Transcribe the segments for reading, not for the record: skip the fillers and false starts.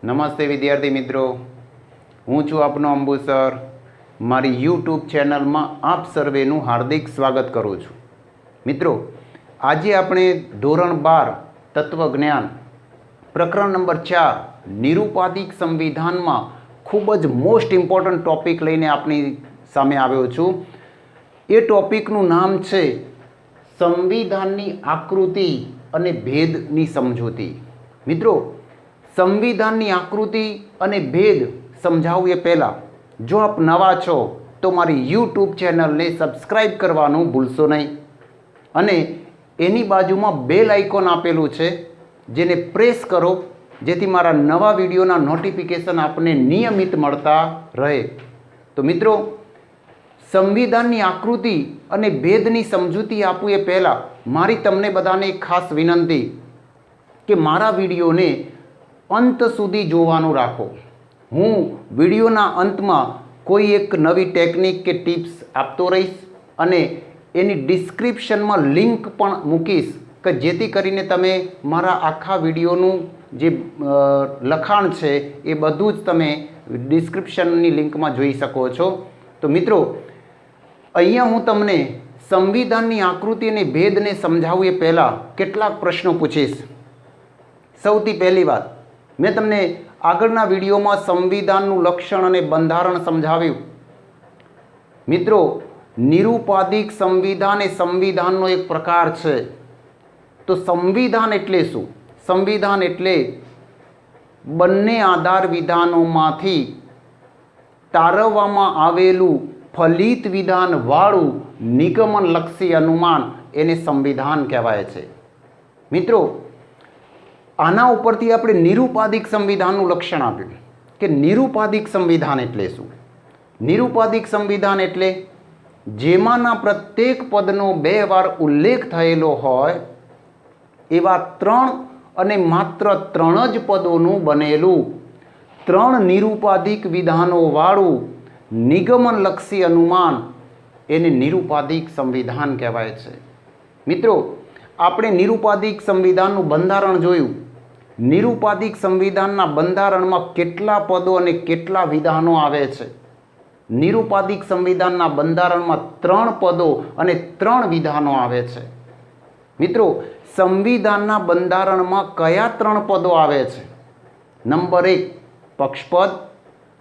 નમસ્તે વિદ્યાર્થી મિત્રો, હું છું આપનો અંબુ સર. મારી યુટ્યુબ ચેનલમાં આપ સર્વેનું હાર્દિક સ્વાગત કરું છું. મિત્રો, આજે આપણે ધોરણ 12 તત્વજ્ઞાન પ્રકરણ નંબર 4 નિરુપાધિક સંવિધાનમાં ખૂબ જ મોસ્ટ ઇમ્પોર્ટન્ટ ટોપિક લઈને આપણી સામે આવ્યો છું. એ ટોપિકનું નામ છે સંવિધાનની આકૃતિ અને ભેદની સમજૂતી. મિત્રો, સંવિધાનની આકૃતિ અને ભેદ સમજાવું એ પહેલાં જો આપ નવા છો તો મારી યુટ્યુબ ચેનલને સબસ્ક્રાઈબ કરવાનું ભૂલશો નહીં અને એની બાજુમાં બેલ આઇકોન આપેલું છે જેને પ્રેસ કરો જેથી મારા નવા વિડીયોના નોટિફિકેશન આપને નિયમિત મળતા રહે. તો મિત્રો, સંવિધાનની આકૃતિ અને ભેદની સમજૂતી આપું એ પહેલાં મારી તમને બધાને એક ખાસ વિનંતી કે મારા વિડીયોને અંત સુધી જોવાનું રાખો. હું વિડીયોના અંતમાં કોઈ એક નવી ટેકનિક કે ટિપ્સ આપતો રહીશ અને એની ડિસ્ક્રિપ્શનમાં લિંક પણ મૂકીશ કે જેથી કરીને તમે મારા આખા વિડીયોનું જે લખાણ છે એ બધું જ તમે ડિસ્ક્રિપ્શનની લિંકમાં જોઈ શકો છો. તો મિત્રો, અહીંયા હું તમને સંવિધાનની આકૃતિ અને ભેદને સમજાવું એ પહેલાં કેટલાક પ્રશ્નો પૂછીશ. સૌથી પહેલી વાત, મેં તમને આગળના વિડીયોમાં સંવિધાનનું લક્ષણ અને બંધારણ સમજાવ્યું. મિત્રો, નિરુપાધિક સંવિધાન એ સંવિધાનનો એક પ્રકાર છે. તો સંવિધાન એટલે શું? સંવિધાન એટલે બંને આધાર વિધાનોમાંથી તારવવામાં આવેલું ફલિત વિધાનવાળું નિગમનલક્ષી અનુમાન એને સંવિધાન કહેવાય છે. મિત્રો, આના ઉપરથી આપણે નિરુપાધિક સંવિધાનનું લક્ષણ આપ્યું કે નિરુપાધિક સંવિધાન એટલે શું? નિરુપાધિક સંવિધાન એટલે જેમાંના પ્રત્યેક પદનો 2 વાર ઉલ્લેખ થયેલો હોય એવા 3 અને માત્ર 3 જ પદોનું બનેલું 3 નિરુપાધિક વિધાનોવાળું નિગમનલક્ષી અનુમાન એને નિરુપાધિક સંવિધાન કહેવાય છે. મિત્રો, આપણે નિરુપાધિક સંવિધાનનું બંધારણ જોયું. નિરુપાધિક સંવિધાનના બંધારણમાં કેટલા પદો અને કેટલા વિધાનો આવે છે? નિરુપાધિક સંવિધાનના બંધારણમાં 3 પદો અને 3 વિધાનો આવે છે. મિત્રો, સંવિધાનના બંધારણમાં કયા 3 પદો આવે છે? નંબર 1 પક્ષપદ,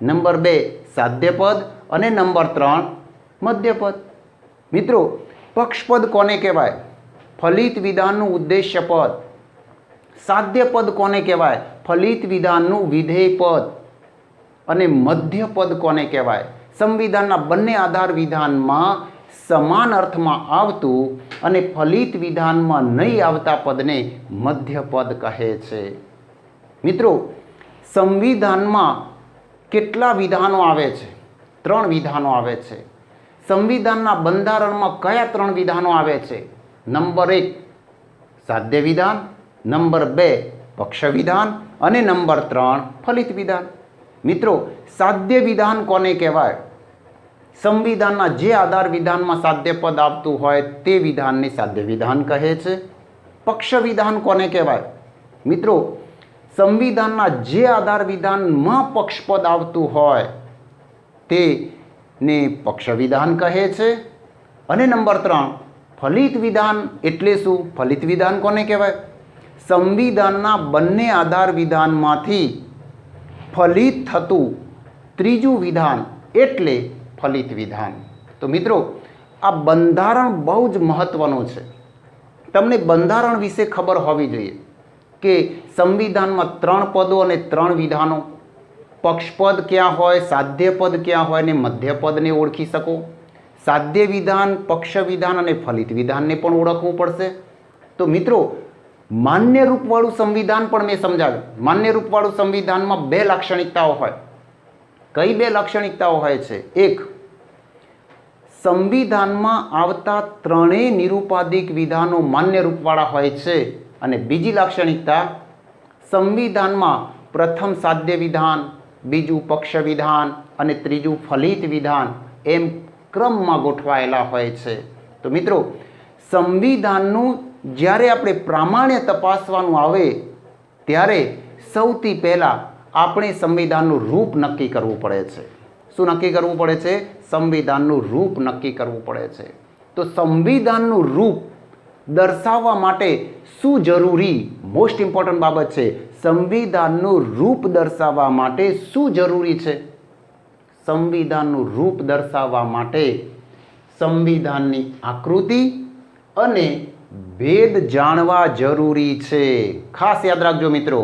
નંબર 2 સાધ્યપદ અને નંબર 3 મધ્યપદ. મિત્રો, પક્ષપદ કોને કહેવાય? ફલિત વિધાનનું ઉદ્દેશ્ય પદ. સાધ્યપદ કોને કહેવાય? ફલિત વિધાનનું વિધેય પદ. અને મધ્યપદ કોને કહેવાય? સંવિધાનના બંને આધાર વિધાનમાં સમાન અર્થમાં આવતું અને ફલિત વિધાનમાં નહીં આવતા પદને મધ્યપદ કહે છે. મિત્રો, સંવિધાનમાં કેટલા વિધાનો આવે છે? 3 વિધાનો આવે છે. સંવિધાનના બંધારણમાં કયા 3 વિધાનો આવે છે? નંબર 1 સાધ્ય વિધાન, નંબર 2 પક્ષ વિધાન અને નંબર 3 ફલિત વિધાન. મિત્રો, સાધ્ય વિધાન કોને કહેવાય? સંવિધાનના જે આધાર વિધાનમાં સાધ્ય પદ આવતું હોય તે વિધાનને સાધ્ય વિધાન કહે છે. પક્ષ વિધાન કોને કહેવાય? મિત્રો, સંવિધાનના જે આધાર વિધાનમાં પક્ષપદ આવતું હોય તેને પક્ષ વિધાન કહે છે. અને નંબર 3 ફલિત વિધાન એટલે શું? ફલિત વિધાન કોને કહેવાય? સંવિધાનના બંને આધાર વિધાનમાંથી ફલિત થતું ત્રીજું વિધાન એટલે ફલિત વિધાન. તો મિત્રો, આ બંધારણ બહુ જ મહત્ત્વનું છે. તમને બંધારણ વિશે ખબર હોવી જોઈએ કે સંવિધાનમાં 3 પદો અને 3 વિધાનો, પક્ષપદ ક્યાં હોય, સાધ્યપદ ક્યાં હોય ને મધ્યપદને ઓળખી શકો. સાધ્ય વિધાન, પક્ષ વિધાન અને ફલિત વિધાનને પણ ઓળખવું પડશે. તો મિત્રો, માન્ય રૂપવાળું સંવિધાન પણ મેં સમજાવ્યું. માન્ય રૂપવાળું સંવિધાનમાં 2 લાક્ષણિકતાઓ હોય. કઈ 2 લાક્ષણિકતાઓ હોય છે? એક, સંવિધાનમાં આવતા 3 નિરુપાધિક વિધાનો માન્ય રૂપવાળા હોય છે. અને બીજી લાક્ષણિકતા, સંવિધાનમાં પ્રથમ સાધ્ય વિધાન, બીજું પક્ષ વિધાન અને ત્રીજું ફલિત વિધાન એમ ક્રમમાં ગોઠવાયેલા હોય છે. તો મિત્રો, સંવિધાનનું જ્યારે આપણે પ્રામાણ્ય તપાસવાનું આવે ત્યારે સૌથી પહેલાં આપણે સંવિધાનનું રૂપ નક્કી કરવું પડે છે. શું નક્કી કરવું પડે છે? સંવિધાનનું રૂપ નક્કી કરવું પડે છે. તો સંવિધાનનું રૂપ દર્શાવવા માટે શું જરૂરી? મોસ્ટ ઇમ્પોર્ટન્ટ બાબત છે. સંવિધાનનું રૂપ દર્શાવવા માટે શું જરૂરી છે? સંવિધાનનું રૂપ દર્શાવવા માટે સંવિધાનની આકૃતિ અને ભેદ જાણવા જરૂરી છે. ખાસ યાદ રાખજો મિત્રો,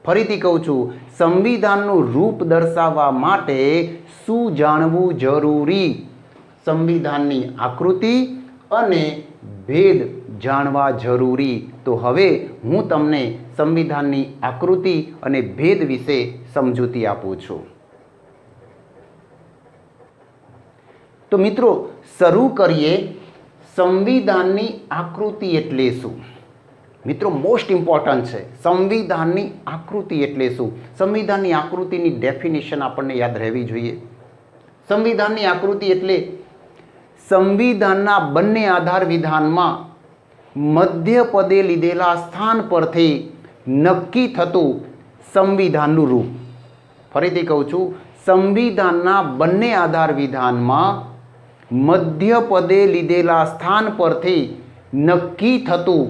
ફરીથી કહું છું, સંવિધાનનું રૂપ દર્શાવવા માટે શું જાણવું જરૂરી? સંવિધાનની આકૃતિ અને ભેદ જાણવા જરૂરી. તો હવે હું તમને સંવિધાનની આકૃતિ અને ભેદ વિશે સમજૂતી આપું છું. તો મિત્રો, શરૂ કરીએ. સંવિધાનની આકૃતિ એટલે શું? મિત્રો, મોસ્ટ ઇમ્પોર્ટન્ટ છે. સંવિધાનની આકૃતિ એટલે શું? સંવિધાનની આકૃતિની ડેફિનેશન આપણને યાદ રહેવી જોઈએ. સંવિધાનની આકૃતિ એટલે સંવિધાનના બંને આધાર વિધાનમાં મધ્ય પદે લીધેલા સ્થાન પરથી નક્કી થતું સંવિધાનનું રૂપ. ફરીથી કહું છું, સંવિધાનના બંને આધાર વિધાનમાં મધ્ય પદે લીધેલા સ્થાન પરથી નક્કી થતું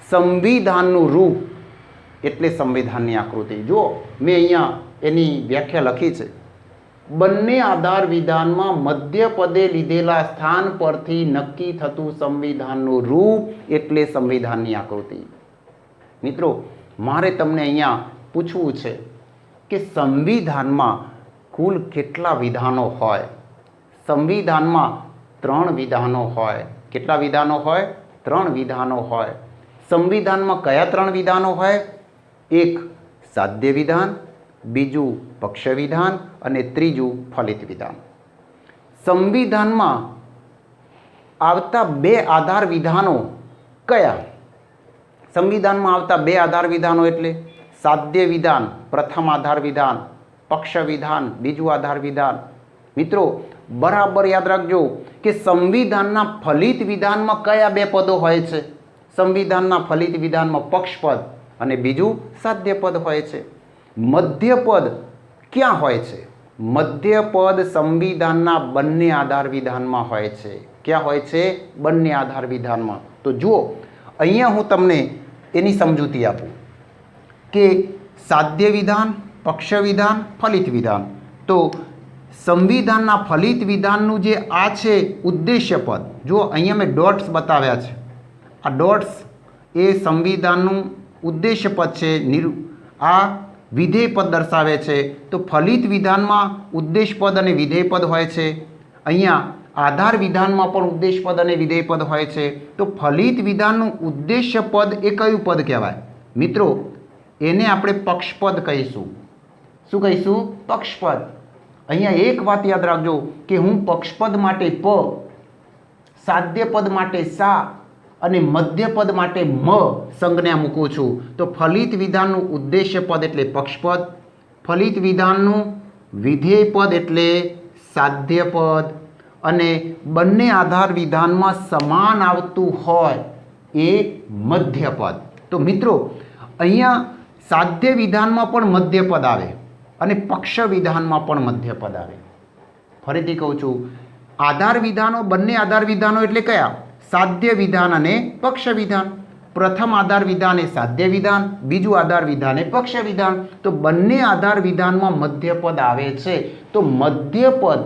સંવિધાનનું રૂપ એટલે સંવિધાનની આકૃતિ. જો મેં અહીંયા એની વ્યાખ્યા લખી છે. બંને આધાર વિધાનમાં મધ્ય પદે લીધેલા સ્થાન પરથી નક્કી થતું સંવિધાનનું રૂપ એટલે સંવિધાનની આકૃતિ. મિત્રો, મારે તમને અહીંયા પૂછવું છે કે સંવિધાનમાં કુલ કેટલા વિધાનો હોય? સંવિધાનમાં 3 વિધાનો હોય. કેટલા વિધાનો હોય? 3 વિધાનો હોય. સંવિધાનમાં કયા 3 વિધાનો હોય? એક સાધ્ય વિધાન, બીજું પક્ષ વિધાન અને ત્રીજું ફલિત વિધાન. સંવિધાનમાં આવતા 2 આધાર વિધાનો કયા? સંવિધાનમાં આવતા 2 આધાર વિધાનો એટલે સાધ્ય વિધાન પ્રથમ આધાર વિધાન, પક્ષ વિધાન બીજું આધાર વિધાન. મિત્રો, બરાબર યાદ રાખજો કે સંવિધાનના ફલિત વિધાનમાં કયા 2 પદો હોય છે? સંવિધાનના ફલિત વિધાનમાં પક્ષપદ અને બીજું સાધ્યપદ હોય છે. મધ્યપદ ક્યાં હોય છે? મધ્યપદ સંવિધાનના બંને આધાર વિધાનમાં હોય છે. ક્યાં હોય છે? બંને આધાર વિધાનમાં. તો જુઓ, અહીંયા હું તમને એની સમજૂતી આપું કે સાધ્ય વિધાન, પક્ષ વિધાન, ફલિત વિધાન. તો સંવિધાનના ફલિત વિધાનનું જે આ છે ઉદ્દેશ્ય પદ, જો અહીંયા મેં ડોટ્સ બતાવ્યા છે. આ ડોટ્સ એ સંવિધાનનું ઉદ્દેશ્ય પદ છે. આ વિધેય પદ દર્શાવે છે. તો ફલિત વિધાનમાં ઉદ્દેશ પદ અને વિધેય પદ હોય છે. અહીંયા આધાર વિધાનમાં પણ ઉદ્દેશ પદ અને વિધેય પદ હોય છે. તો ફલિત વિધાનનું ઉદ્દેશ્ય પદ એ કયું પદ કહેવાય? મિત્રો, એને આપણે પક્ષપદ કહીશું. શું કહીશું? પક્ષપદ. અહીંયા એક વાત યાદ રાખજો કે હું પક્ષપદ માટે પ, સાધ્યપદ માટે સા અને મધ્યપદ માટે મ સંજ્ઞા મૂકું છું. તો ફલિત વિધાનનું ઉદ્દેશ્ય પદ એટલે પક્ષપદ, ફલિત વિધાનનું વિધેય પદ એટલે સાધ્યપદ અને બંને આધાર વિધાનમાં સમાન આવતું હોય એ મધ્યપદ. તો મિત્રો, અહીંયા સાધ્ય વિધાનમાં પણ મધ્યપદ આવે અને પક્ષ વિધાનમાં પણ મધ્યપદ આવે. ફરીથી કહું છું, આધાર વિધાનો, બંને આધાર વિધાનો એટલે કયા? સાધ્ય વિધાન અને પક્ષ વિધાન. પ્રથમ આધાર વિધાન એ સાધ્ય વિધાન, બીજું આધાર વિધાન એ પક્ષ વિધાન. તો બંને આધાર વિધાનમાં મધ્યપદ આવે છે. તો મધ્યપદ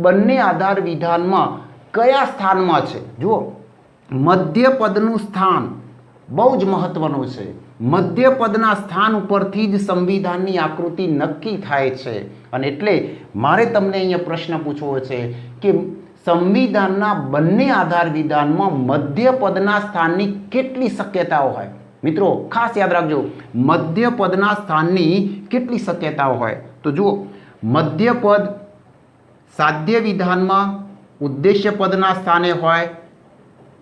બંને આધાર વિધાનમાં કયા સ્થાનમાં છે? જુઓ, મધ્યપદનું સ્થાન બહુ જ મહત્વનું છે. મધ્યપદના સ્થાન ઉપરથી જ સંવિધાનની આકૃતિ નક્કી થાય છે. અને એટલે મારે તમને અહીંયા પ્રશ્ન પૂછવો છે કે સંવિધાનના બંને આધાર વિધાનમાં મધ્યપદના સ્થાનની કેટલી શક્યતાઓ હોય? મિત્રો, ખાસ યાદ રાખજો, મધ્યપદના સ્થાનની કેટલી શક્યતાઓ હોય? તો જુઓ, મધ્યપદ સાધ્ય વિધાનમાં ઉદ્દેશ્ય પદના સ્થાને હોય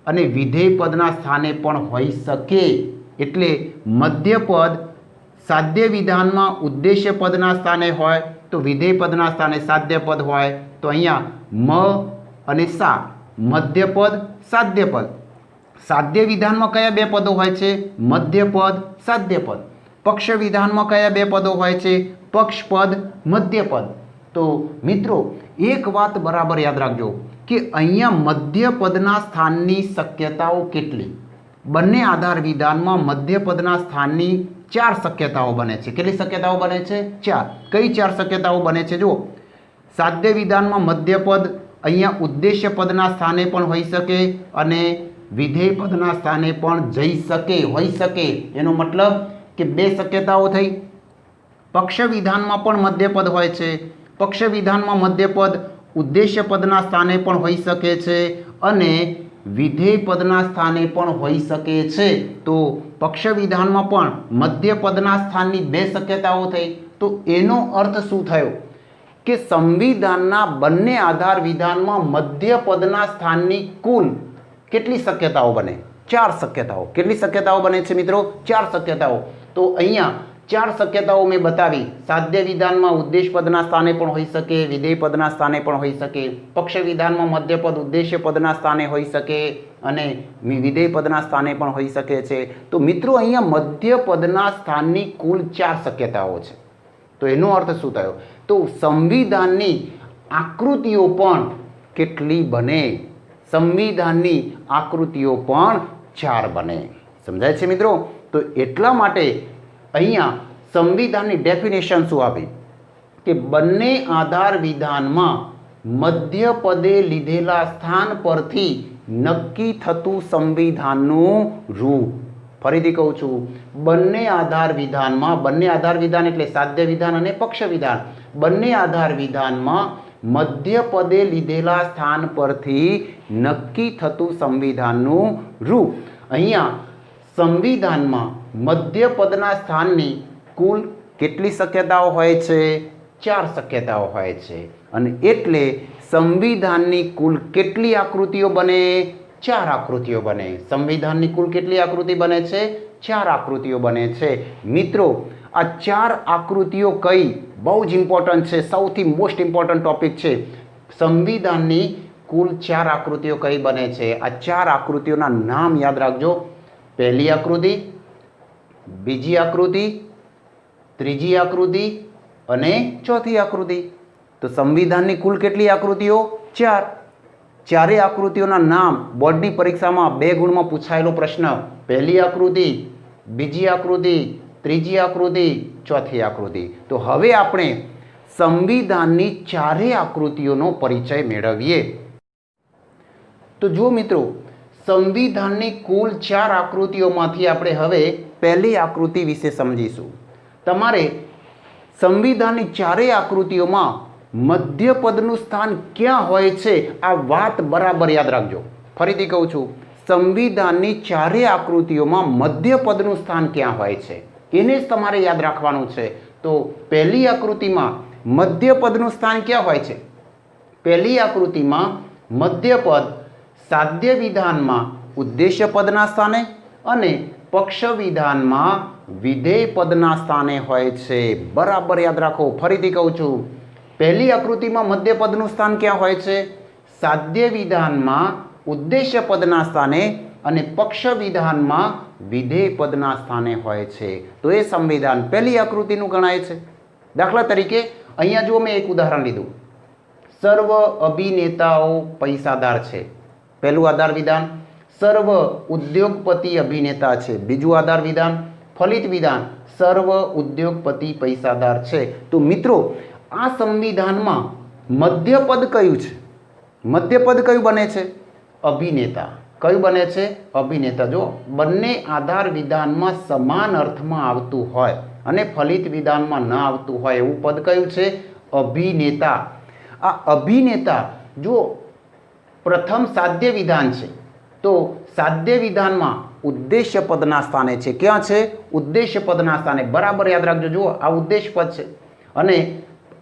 અને વિધેય પદના સ્થાને પણ હોઈ શકે. એટલે મધ્યપદ સાધ્ય વિધાનમાં ઉદ્દેશ્ય પદના સ્થાને હોય તો વિધેય પદના સ્થાને સાધ્યપદ હોય. તો અહીંયા મ અને સા, મધ્યપદ, સાધ્યપદ. સાધ્ય વિધાનમાં કયા 2 પદો હોય છે? મધ્યપદ, સાધ્યપદ. પક્ષ વિધાનમાં કયા બે પદો હોય છે? પક્ષપદ, મધ્યપદ. તો મિત્રો એક વાત બરાબર યાદ રાખજો કે અહીંયા મધ્યપદના સ્થાનની શક્યતાઓ કેટલી? બંને આધાર વિધાનમાં મધ્યપદના સ્થાનની 4 શક્યતાઓ બને છે. કેટલી શક્યતાઓ બને છે? 4. કઈ 4 શક્યતાઓ બને છે? જુઓ, સાધ્ય વિધાનમાં મધ્યપદ અહીંયા ઉદ્દેશ્ય પદના સ્થાને પણ હોઈ શકે અને વિધેય પદના સ્થાને પણ જઈ શકે, હોઈ શકે. એનો મતલબ કે 2 શક્યતાઓ થઈ. પક્ષ વિધાનમાં પણ મધ્યપદ હોય છે. પક્ષ વિધાનમાં મધ્યપદ ઉદ્દેશ્ય પદના સ્થાને પણ હોઈ શકે છે અને વિધેય પદના સ્થાને પણ હોઈ શકે છે. તો પક્ષ વિધાનમાં પણ મધ્યપદના સ્થાનની 2 શક્યતાઓ થઈ. તો એનો અર્થ શું થયો કે સંવિધાનના બંને આધાર વિધાનમાં મધ્યપદના સ્થાનની કુલ કેટલી શક્યતાઓ બને? 4 શક્યતાઓ. કેટલી શક્યતાઓ બને છે મિત્રો? 4 શક્યતાઓ. તો અહીંયા 4 શક્યતાઓ મેં બતાવી. સાધ્ય વિધાનમાં ઉદ્દેશ પદના સ્થાને પણ હોઈ શકે, વિધેય પદના સ્થાને પણ હોઈ શકે. પક્ષ વિધાનમાં મધ્યપદ ઉદ્દેશ્ય પદના સ્થાને હોઈ શકે અને વિધેય પદના સ્થાને પણ હોઈ શકે છે. તો મિત્રો અહીંયા મધ્યપદના સ્થાનની કુલ 4 શક્યતાઓ છે. તો એનો અર્થ શું થયો? તો સંવિધાનની આકૃતિઓ પણ કેટલી બને? સંવિધાનની આકૃતિઓ પણ 4 બને. સમજાય છે મિત્રો? તો એટલા માટે અહીંયા સંવિધાનની ડેફિનેશન શું આપી કે બંને આધાર વિધાનમાં મધ્યપદે લીધેલા સ્થાન પરથી નક્કી થતું સંવિધાનનું રૂપ. ફરીથી કહું છું, બંને આધાર વિધાનમાં, બંને આધાર વિધાન એટલે સાધ્ય વિધાન અને પક્ષ વિધાન, બંને આધાર વિધાનમાં મધ્યપદે લીધેલા સ્થાન પરથી નક્કી થતું સંવિધાનનું રૂપ. અહીંયા સંવિધાનમાં મધ્યપદના સ્થાનની કુલ કેટલી શક્યતાઓ હોય છે? 4 શક્યતાઓ હોય છે. અને એટલે સંવિધાનની કુલ કેટલી આકૃતિઓ બને? 4 આકૃતિઓ બને. સંવિધાનની કુલ કેટલી આકૃતિ બને છે? 4 આકૃતિઓ બને છે. મિત્રો આ 4 આકૃતિઓ કઈ? બહુ જ ઇમ્પોર્ટન્ટ છે, સૌથી મોસ્ટ ઇમ્પોર્ટન્ટ ટોપિક છે. સંવિધાનની કુલ 4 આકૃતિઓ કઈ બને છે? આ 4 આકૃતિઓના નામ યાદ રાખજો. પહેલી આકૃતિ, બીજી આકૃતિ, ત્રીજી આકૃતિ અને ચોથી આકૃતિ. તો સંવિધાનની કુલ કેટલી આકૃતિઓ? 4. 4 આકૃતિઓના નામ બોર્ડની પરીક્ષામાં 2 ગુણમાં પૂછાયેલો પ્રશ્ન. પહેલી આકૃતિ, બીજી આકૃતિ, ત્રીજી આકૃતિ, ચોથી આકૃતિ. તો હવે આપણે સંવિધાનની 4 આકૃતિઓનો પરિચય મેળવીએ. તો જો મિત્રો, સંવિધાનની કુલ 4 આકૃતિઓમાંથી આપણે હવે પહેલી આકૃતિ વિશે સમજીશું. તમારે સંવિધાનની 4 આકૃતિઓમાં મધ્યપદનું સ્થાન ક્યાં હોય છે આ વાત બરાબર યાદ રાખજો. ફરીથી કહું છું, સંવિધાનની 4 આકૃતિઓમાં મધ્યપદનું સ્થાન ક્યાં હોય છે એને જ તમારે યાદ રાખવાનું છે. તો પહેલી આકૃતિમાં મધ્યપદનું સ્થાન ક્યાં હોય છે? પહેલી આકૃતિમાં મધ્યપદ સાધ્ય વિધાનમાં ઉદ્દેશ્ય પદના સ્થાને અને પક્ષ વિધાનમાં વિધેય પદના સ્થાને હોય છે. બરાબર યાદ રાખો. ફરીથી કહું છું, પહેલી આકૃતિમાં મધ્યપદનું સ્થાન ક્યાં હોય છે? સાધ્ય વિધાનમાં ઉદ્દેશ્ય પદના સ્થાને અને પક્ષ વિધાનમાં વિધેય પદના સ્થાને હોય છે. તો એ સંવિધાન પહેલી આકૃતિનું ગણાય છે. દાખલા તરીકે અહીંયા જો મેં એક ઉદાહરણ લીધું, સર્વ અભિનેતાઓ પૈસાદાર છે. પહેલું આધાર વિધાન. સર્વ ઉદ્યોગપતિ અભિનેતા છે. બીજું આધાર વિધાન ફલિત વિધાન, સર્વ ઉદ્યોગપતિ પૈસાદાર છે. તો મિત્રો આ સંવિધાનમાં મધ્યપદ કયું છે? મધ્યપદ કયું બને છે? અભિનેતા. કયું બને છે? અભિનેતા. જો બંને આધાર વિધાનમાં સમાન અર્થમાં આવતું હોય અને ફલિત વિધાનમાં ન આવતું હોય એવું પદ કયું છે? અભિનેતા. આ અભિનેતા જો પ્રથમ સાધ્ય વિધાન છે તો સાધ્ય વિધાનમાં ઉદ્દેશ્ય પદના સ્થાને છે. ક્યાં છે? ઉદ્દેશ્ય પદના સ્થાને. બરાબર યાદ રાખજો. જુઓ, આ ઉદ્દેશ્ય પદ છે અને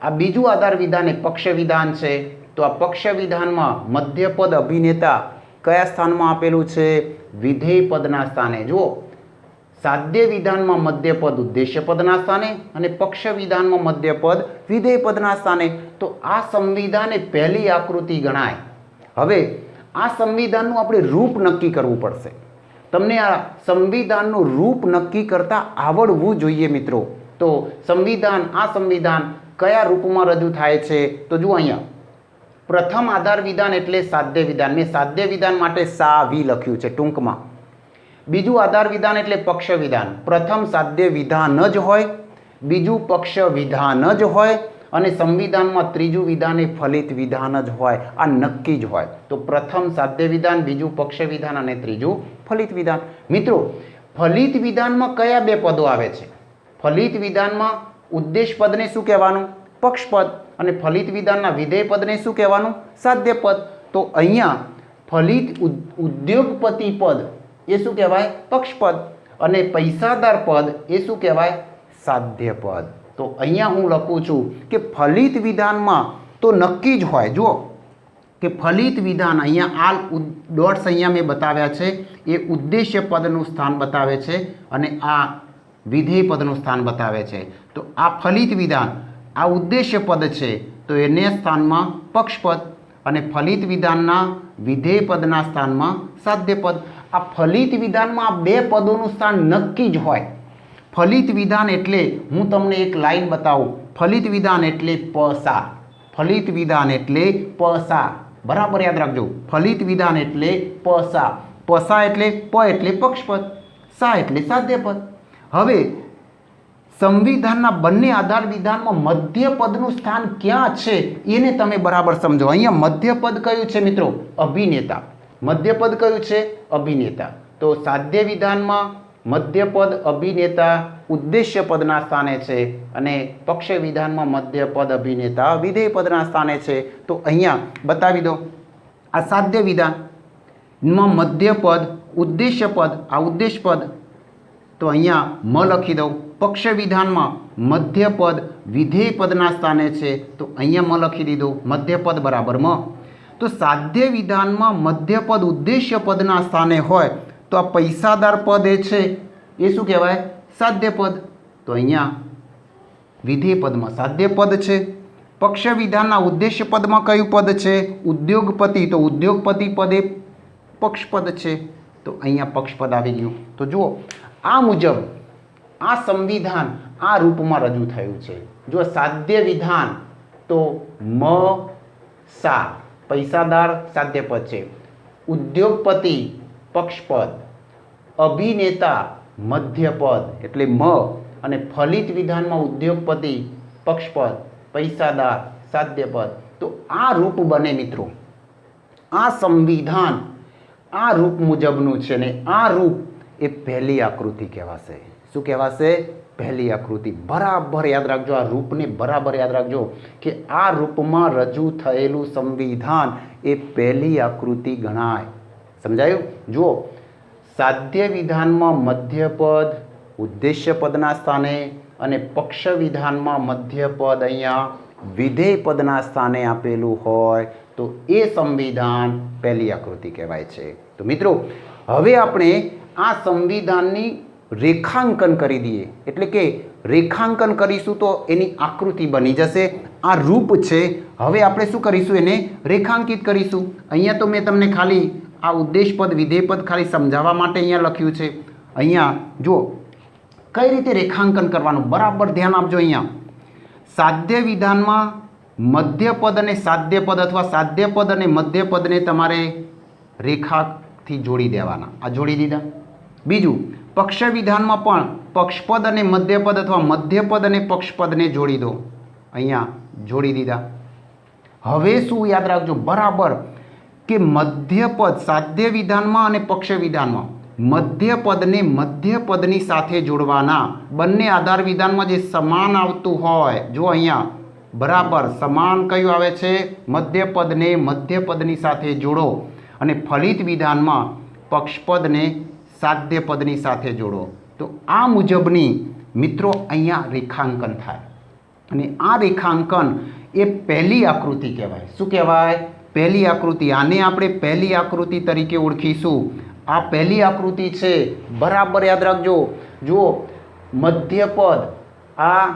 આ બીજું આધાર વિધાન એ પક્ષ વિધાન છે. તો આ પક્ષ વિધાનમાં મધ્યપદ અભિનેતા કયા સ્થાનમાં આપેલું છે? વિધેય પદના સ્થાને. જુઓ, સાધ્ય વિધાનમાં મધ્યપદ ઉદ્દેશ્ય પદના સ્થાને અને પક્ષ વિધાનમાં મધ્યપદ વિધેય પદના સ્થાને. તો આ સંવિધાન એ પહેલી આકૃતિ ગણાય. હવે આ સંવિધાનનું આપણે રૂપ નક્કી કરવું પડશે. તમને આ સંવિધાનનું રૂપ નક્કી કરતા આવડવું જોઈએ મિત્રો. તો સંવિધાન કયા રૂપમાં રજૂ થાય છે? તો જુઓ અહીંયા પ્રથમ આધાર વિધાન એટલે સાધ્ય વિધાન. મેં સાધ્ય વિધાન માટે સાવી લખ્યું છે ટૂંકમાં. બીજું આધાર વિધાન એટલે પક્ષ વિધાન. પ્રથમ સાધ્ય વિધાન જ હોય, બીજું પક્ષ વિધાન જ હોય અને સંવિધાનમાં ત્રીજું વિધાન એ ફલિત વિધાન જ હોય. આ નક્કી જ હોય. તો પ્રથમ સાધ્ય વિધાન, બીજું પક્ષ વિધાન અને ત્રીજું ફલિત વિધાન. મિત્રો ફલિત વિધાનમાં કયા બે પદો આવે છે? ફલિત વિધાનમાં ઉદ્દેશ પદને શું કહેવાનું? પક્ષપદ. અને ફલિત વિધાનના વિધેય પદને શું કહેવાનું? સાધ્ય પદ. તો અહીંયા ફલિત ઉદ્યોગપતિ પદ એ શું કહેવાય? પક્ષપદ. અને પૈસાદાર પદ એ શું કહેવાય? સાધ્ય પદ. તો અહીંયા હું લખું છું કે ફલિત વિધાનમાં તો નક્કી જ હોય. જુઓ કે ફલિત વિધાન અહીંયા આ ડોટ્સ અહીંયા મેં બતાવ્યા છે એ ઉદ્દેશ્ય પદનું સ્થાન બતાવે છે અને આ વિધેય પદનું સ્થાન બતાવે છે. તો આ ફલિત વિધાન આ ઉદ્દેશ્ય પદ છે તો એને સ્થાનમાં પક્ષપદ અને ફલિત વિધાનના વિધેય પદના સ્થાનમાં સાધ્ય પદ. આ ફલિત વિધાનમાં આ બે પદોનું સ્થાન નક્કી જ હોય. ફલિત વિધાન એટલે હું તમને એક લાઈન બતાવું. ફલિત વિધાન એટલે પસા. ફલિત વિધાન એટલે પસા. બરાબર યાદ રાખજો. ફલિત વિધાન એટલે પસા. પસા એટલે પ એટલે પક્ષપદ, સા એટલે સાધ્ય પદ. હવે સંવિધાનના બંને આધાર વિધાનમાં મધ્યપદનું સ્થાન ક્યાં છે એને તમે બરાબર સમજો. અહીંયા મધ્યપદ કયું છે મિત્રો? અભિનેતા. મધ્યપદ કયું છે? અભિનેતા. તો સાધ્ય વિધાનમાં મધ્યપદ અભિનેતા ઉદ્દેશ્ય પદના સ્થાને છે અને પક્ષ વિધાનમાં મધ્યપદ અભિનેતા વિધેય પદના સ્થાને છે. તો અહીંયા બતાવી દો. આ સાધ્ય વિધાનમાં મધ્યપદ ઉદ્દેશ્ય પદ, આ ઉદ્દેશ્ય પદ તો અહીંયા મ લખી દઉં. પક્ષ વિધાનમાં મધ્યપદ વિધેય પદના સ્થાને છે તો અહીંયા મ લખી દીધું. મધ્યપદ બરાબર મ. તો સાધ્ય વિધાનમાં મધ્યપદ ઉદ્દેશ્ય પદના સ્થાને હોય તો આ પૈસાદાર પદ એ છે એ શું કહેવાય? સાધ્ય પદ. તો અહીંયા વિધેય પદમાં સાધ્ય પદ છે. પક્ષ વિધાનના ઉદ્દેશ્ય પદમાં કયું પદ છે? ઉદ્યોગપતિ. તો ઉદ્યોગપતિ પદ એ પક્ષપદ છે તો અહીંયા પક્ષપદ આવી ગયું. તો જુઓ આ મુજબ આ સંવિધાન આ રૂપમાં રજૂ થયું છે. જો સાધ્ય વિધાન તો મ સા પૈસાદાર સાધ્ય પદ છે, ઉદ્યોગપતિ પક્ષપદ, અભિનેતા મધ્યપદ એટલે મ અને ફલિત વિધાનમાં ઉદ્યોગપતિ પક્ષપદ, પૈસાદાર સાધ્યપદ. તો આ રૂપ બને મિત્રો. આ સંવિધાન આ રૂપ મુજબનું છે ને આ રૂપ એ પહેલી આકૃતિ કહેવાશે. શું કહેવાશે? પહેલી આકૃતિ. બરાબર યાદ રાખજો. આ રૂપને બરાબર યાદ રાખજો કે આ રૂપમાં રજૂ થયેલું સંવિધાન એ પહેલી આકૃતિ ગણાય. સમજાયું? જુઓ સાધ્ય વિધાનમાં મધ્યપદ ઉદ્દેશ્ય પદના સ્થાને અને પક્ષ વિધાનમાં મધ્યપદ અહીંયા વિધેય પદના સ્થાને આપેલું હોય તો એ સંવિધાન પહેલી આકૃતિ કહેવાય છે. તો મિત્રો હવે આપણે આ સંવિધાનની રેખાંકન કરી દઈએ. એટલે કે રેખાંકન કરીશું તો એની આકૃતિ બની જશે. આ રૂપ છે. હવે આપણે શું કરીશું? એને રેખાંકિત કરીશું. અહીંયા તો મેં તમને ખાલી આ ઉદ્દેશપદ વિધેયપદ ખાલી સમજાવવા માટે અહીંયા લખ્યું છે. અહીંયા જુઓ કઈ રીતે રેખાંકન કરવાનું બરાબર ધ્યાન આપજો. અહીંયા સાધ્ય વિધાનમાં મધ્યપદ અને સાધ્યપદ અથવા સાધ્યપદ અને મધ્યપદને તમારે રેખાથી જોડી દેવાના. આ જોડી દીધા. બીજું પક્ષ વિધાનમાં પણ પક્ષપદ અને મધ્યપદ અથવા મધ્યપદ અને પક્ષપદને જોડી દો. અહીંયા જોડી દીધા. હવે શું યાદ રાખજો બરાબર કે મધ્યપદ સાધ્ય વિધાનમાં અને પક્ષ વિધાનમાં મધ્યપદને મધ્યપદની સાથે જોડવાના. બંને આધાર વિધાનમાં જે સમાન આવતું હોય જો અહીંયા બરાબર સમાન કયું આવે છે? મધ્યપદને મધ્યપદની સાથે જોડો અને ફલિત વિધાનમાં પક્ષપદને સાધ્યપદની સાથે જોડો. તો આ મુજબની મિત્રો અહીંયા રેખાંકન થાય અને આ રેખાંકન એ પહેલી આકૃતિ કહેવાય. શું કહેવાય? પહેલી આકૃતિ. આને આપણે પહેલી આકૃતિ તરીકે ઓળખીશું. આ પહેલી આકૃતિ છે. બરાબર યાદ રાખજો. જુઓ મધ્યપદ આ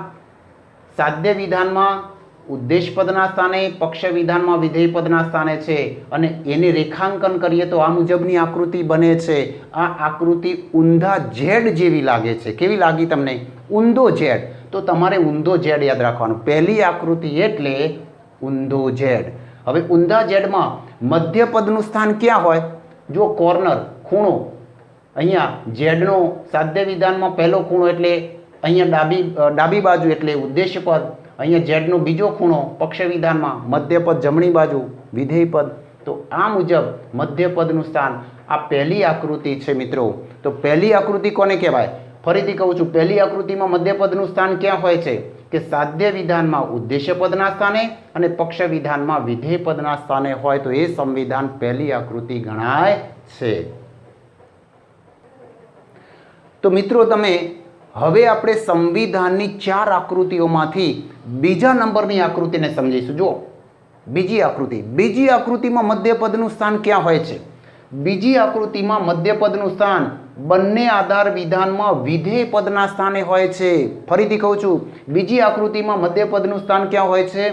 સાધ્ય વિધાનમાં ઉદ્દેશ પદના સ્થાને, પક્ષ વિધાનમાં વિધેય પદના સ્થાને છે અને એને રેખાંકન કરીએ તો આ મુજબની આકૃતિ બને છે. આ આકૃતિ ઊંધા ઝેડ જેવી લાગે છે. કેવી લાગી તમને? ઊંધો ઝેડ. તો તમારે ઊંધો ઝેડ યાદ રાખવાનું. પહેલી આકૃતિ એટલે ઊંધો ઝેડ. હવે ઊંધા ઝેડમાં મધ્ય પદનું સ્થાન ક્યાં હોય? જો કોર્નર, ખૂણો, અહીંયા ઝેડનો સાધ્ય વિધાનમાં પહેલો ખૂણો એટલે અહીંયા ડાબી બાજુ એટલે ઉદ્દેશ્ય પદ, અહીંયા ઝેડનો બીજો ખૂણો પક્ષ વિધાનમાં, મધ્ય પદ જમણી બાજુ વિધેય પદ. તો આ મુજબ મધ્ય પદનું સ્થાન આ પહેલી આકૃતિ છે મિત્રો. તો પહેલી આકૃતિ કોને કહેવાય? ફરીથી કહું છું, પહેલી આકૃતિમાં મધ્ય પદનું સ્થાન ક્યાં હોય છે? કે સાધ્ય વિધાનમાં ઉદ્દેશ્ય પદના સ્થાને અને પક્ષ વિધાનમાં વિધેય પદના સ્થાને હોય તો એ સંવિધાન પહેલી આકૃતિ ગણાય છે. તો મિત્રો તમે હવે આપણે સંવિધાનની 4 આકૃતિઓમાંથી બીજા નંબરની આકૃતિને સમજીશું. જો બીજી આકૃતિમાં મધ્યપદનું સ્થાન ક્યાં હોય છે? બીજી આકૃતિમાં મધ્યપદનું સ્થાન બંને આધાર વિધાનમાં વિધેય પદના સ્થાને હોય છે. ફરીથી કહું છું, બીજી આકૃતિમાં મધ્યપદનું સ્થાન ક્યાં હોય છે?